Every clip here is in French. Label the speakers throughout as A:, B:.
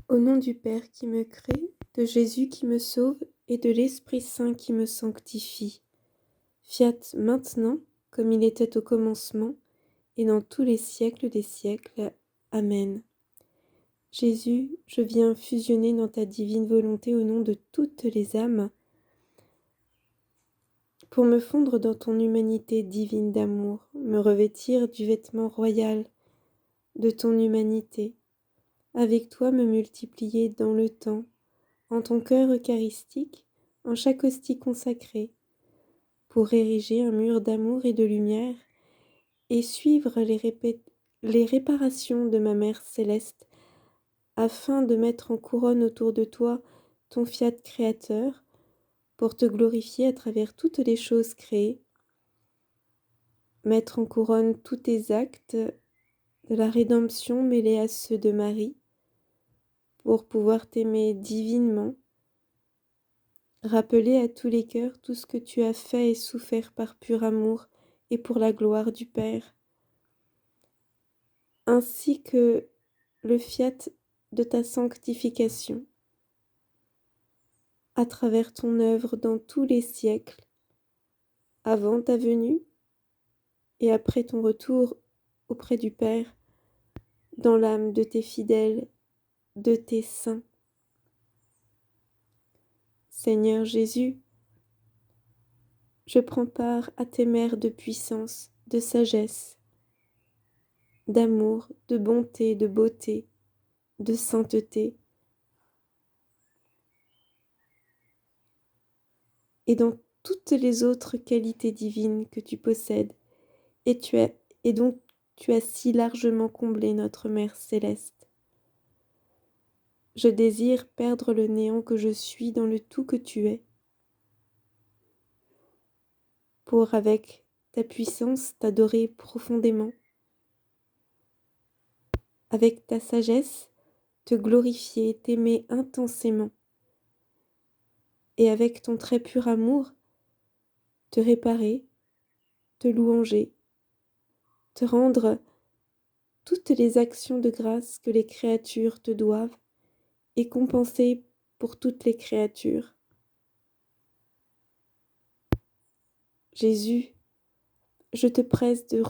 A: Au nom du Père qui me crée, de Jésus qui me sauve et de l'Esprit Saint qui me sanctifie. Fiat maintenant, comme il était au commencement, et dans tous les siècles des siècles. Amen. Jésus, je viens fusionner dans ta divine volonté au nom de toutes les âmes, pour me fondre dans ton humanité divine d'amour, me revêtir du vêtement royal de ton humanité, avec toi me multiplier dans le temps, en ton cœur eucharistique, en chaque hostie consacrée, pour ériger un mur d'amour et de lumière, et suivre les réparations de ma Mère céleste, afin de mettre en couronne autour de toi ton fiat créateur, pour te glorifier à travers toutes les choses créées, mettre en couronne tous tes actes de la rédemption mêlés à ceux de Marie, pour pouvoir t'aimer divinement, rappeler à tous les cœurs tout ce que tu as fait et souffert par pur amour et pour la gloire du Père, ainsi que le fiat de ta sanctification, à travers ton œuvre dans tous les siècles, avant ta venue et après ton retour auprès du Père, dans l'âme de tes fidèles, de tes saints. Seigneur Jésus, je prends part à tes mers de puissance, de sagesse, d'amour, de bonté, de beauté, de sainteté, et dans toutes les autres qualités divines que tu possèdes, et dont tu as si largement comblé notre Mère céleste. Je désire perdre le néant que je suis dans le tout que tu es, pour, avec ta puissance, t'adorer profondément, avec ta sagesse, te glorifier, t'aimer intensément, et avec ton très pur amour, te réparer, te louanger, te rendre toutes les actions de grâce que les créatures te doivent, et compenser pour toutes les créatures. Jésus, je te presse de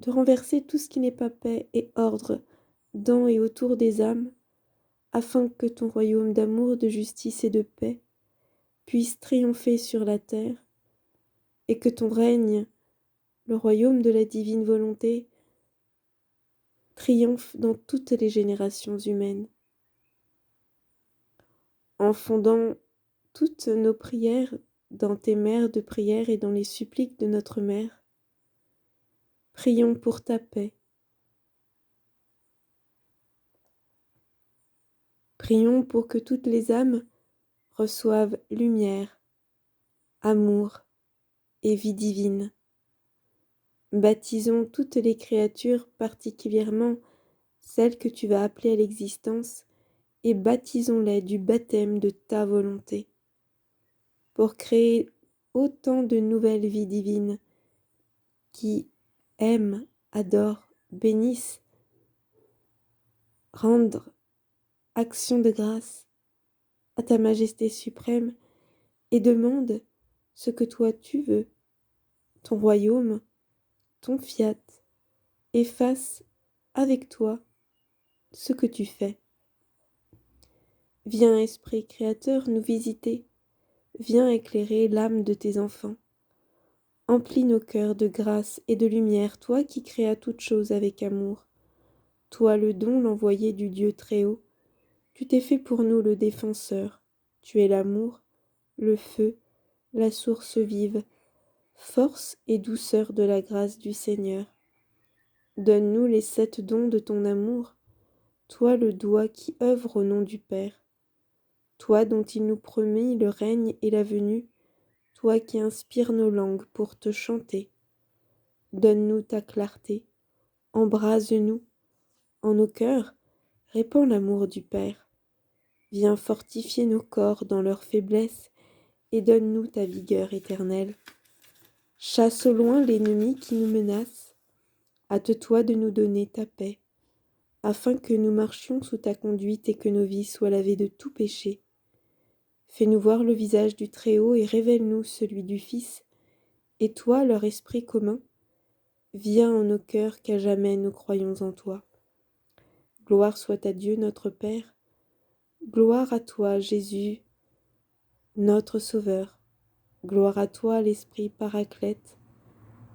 A: renverser tout ce qui n'est pas paix et ordre dans et autour des âmes, afin que ton royaume d'amour, de justice et de paix puisse triompher sur la terre, et que ton règne, le royaume de la divine volonté, triomphe dans toutes les générations humaines. En fondant toutes nos prières dans tes mers de prière et dans les suppliques de notre Mère, prions pour ta paix. Prions pour que toutes les âmes reçoivent lumière, amour et vie divine. Baptisons toutes les créatures, particulièrement celles que tu vas appeler à l'existence, et baptisons-les du baptême de ta volonté, pour créer autant de nouvelles vies divines qui aiment, adorent, bénissent, rendent action de grâce à ta majesté suprême et demandent ce que toi tu veux, ton royaume, ton fiat, et fasse avec toi ce que tu fais. Viens, Esprit Créateur, nous visiter, viens éclairer l'âme de tes enfants. Emplis nos cœurs de grâce et de lumière, toi qui créas toutes choses avec amour. Toi le don, l'envoyé du Dieu Très-Haut, tu t'es fait pour nous le défenseur. Tu es l'amour, le feu, la source vive, force et douceur de la grâce du Seigneur. Donne-nous les 7 dons de ton amour, toi le doigt qui œuvre au nom du Père, toi dont il nous promet le règne et la venue, toi qui inspires nos langues pour te chanter. Donne-nous ta clarté, embrase-nous, en nos cœurs, répands l'amour du Père. Viens fortifier nos corps dans leur faiblesse et donne-nous ta vigueur éternelle. Chasse au loin l'ennemi qui nous menace, hâte-toi de nous donner ta paix. afin que nous marchions sous ta conduite et que nos vies soient lavées de tout péché. Fais-nous voir le visage du Très-Haut et révèle-nous celui du Fils, et toi, leur esprit commun, viens en nos cœurs qu'à jamais nous croyons en toi. Gloire soit à Dieu notre Père, gloire à toi Jésus, notre Sauveur, gloire à toi l'Esprit Paraclète,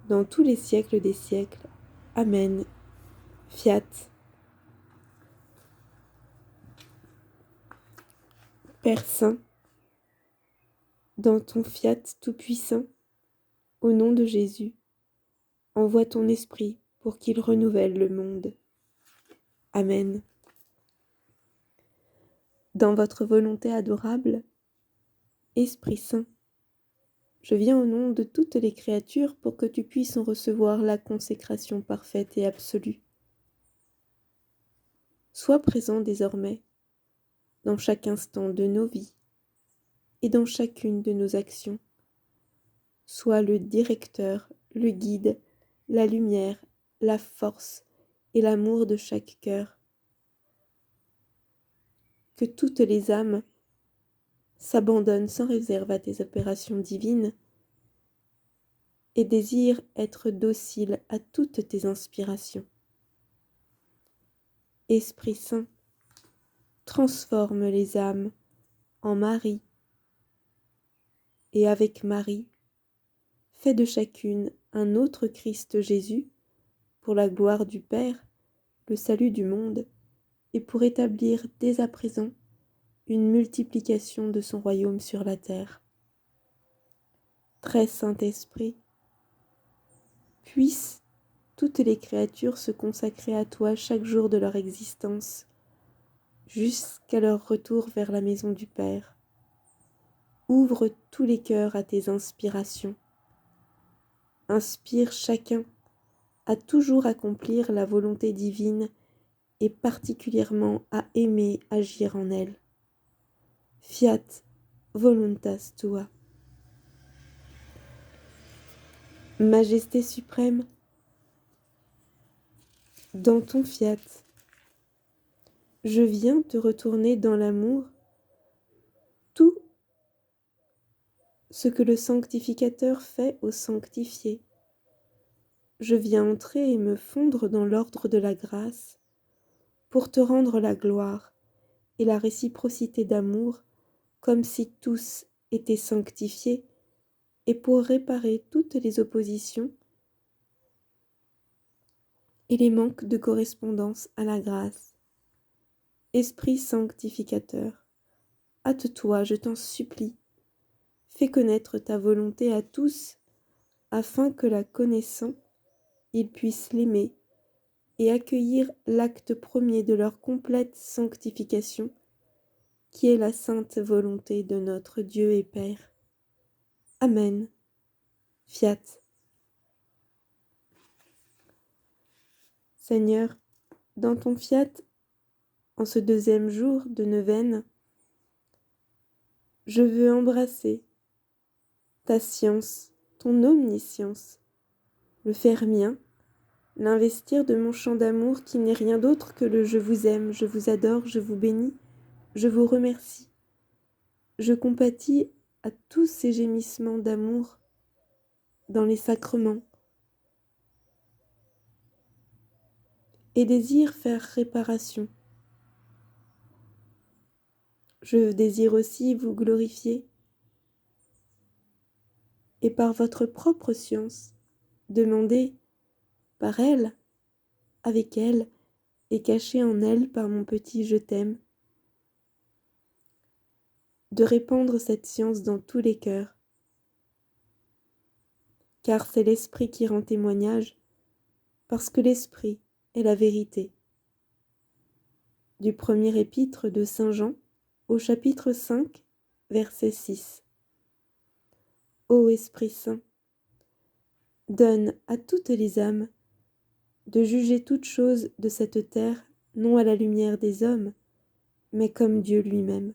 A: dans tous les siècles des siècles. Amen. Fiat. Père Saint, dans ton fiat tout-puissant, au nom de Jésus, envoie ton Esprit pour qu'il renouvelle le monde. Amen. Dans votre volonté adorable, Esprit Saint, je viens au nom de toutes les créatures pour que tu puisses en recevoir la consécration parfaite et absolue. Sois présent désormais dans chaque instant de nos vies et dans chacune de nos actions. Sois le directeur, le guide, la lumière, la force et l'amour de chaque cœur. Que toutes les âmes s'abandonnent sans réserve à tes opérations divines et désirent être dociles à toutes tes inspirations. Esprit Saint, transforme les âmes en Marie, et avec Marie, fais de chacune un autre Christ Jésus, pour la gloire du Père, le salut du monde, et pour établir dès à présent une multiplication de son royaume sur la terre. Très Saint-Esprit, puissent toutes les créatures se consacrer à toi chaque jour de leur existence, jusqu'à leur retour vers la maison du Père. Ouvre tous les cœurs à tes inspirations. Inspire chacun à toujours accomplir la volonté divine et particulièrement à aimer agir en elle. Fiat voluntas tua. Majesté suprême, dans ton fiat, je viens te retourner dans l'amour tout ce que le sanctificateur fait au sanctifié. Je viens entrer et me fondre dans l'ordre de la grâce pour te rendre la gloire et la réciprocité d'amour comme si tous étaient sanctifiés et pour réparer toutes les oppositions et les manques de correspondance à la grâce. Esprit sanctificateur, hâte-toi, je t'en supplie, fais connaître ta volonté à tous, afin que la connaissant, ils puissent l'aimer et accueillir l'acte premier de leur complète sanctification, qui est la sainte volonté de notre Dieu et Père. Amen. Fiat. Seigneur, dans ton fiat, en ce deuxième jour de neuvaine, je veux embrasser ta science, ton omniscience, le faire mien, l'investir de mon chant d'amour qui n'est rien d'autre que le je vous aime, je vous adore, je vous bénis, je vous remercie. Je compatis à tous ces gémissements d'amour dans les sacrements et désire faire réparation. Je désire aussi vous glorifier et par votre propre science demander par elle, avec elle et caché en elle par mon petit je t'aime, de répandre cette science dans tous les cœurs, car c'est l'Esprit qui rend témoignage, parce que l'Esprit est la vérité. Du premier épître de Saint Jean, au chapitre 5, verset 6. Ô Esprit Saint, donne à toutes les âmes de juger toutes choses de cette terre, non à la lumière des hommes, mais comme Dieu lui-même,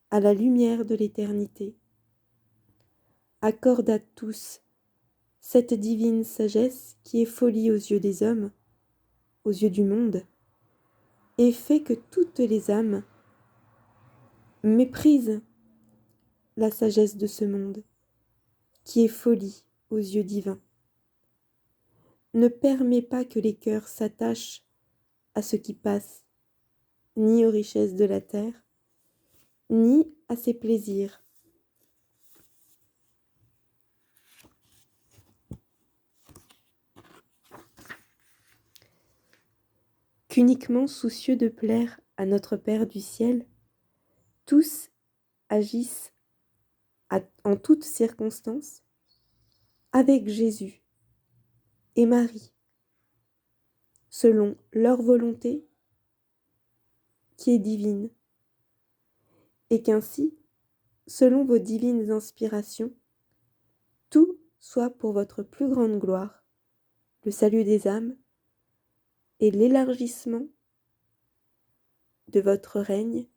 A: à la lumière de l'éternité. Accorde à tous cette divine sagesse qui est folie aux yeux des hommes, aux yeux du monde, et fait que toutes les âmes méprisent la sagesse de ce monde, qui est folie aux yeux divins. Ne permets pas que les cœurs s'attachent à ce qui passe, ni aux richesses de la terre, ni à ses plaisirs. Qu'uniquement soucieux de plaire à notre Père du ciel, tous agissent en toutes circonstances avec Jésus et Marie, selon leur volonté qui est divine, et qu'ainsi, selon vos divines inspirations, tout soit pour votre plus grande gloire, le salut des âmes et l'élargissement de votre règne,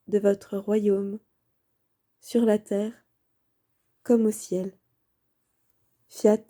A: de votre royaume, sur la terre comme au ciel. Fiat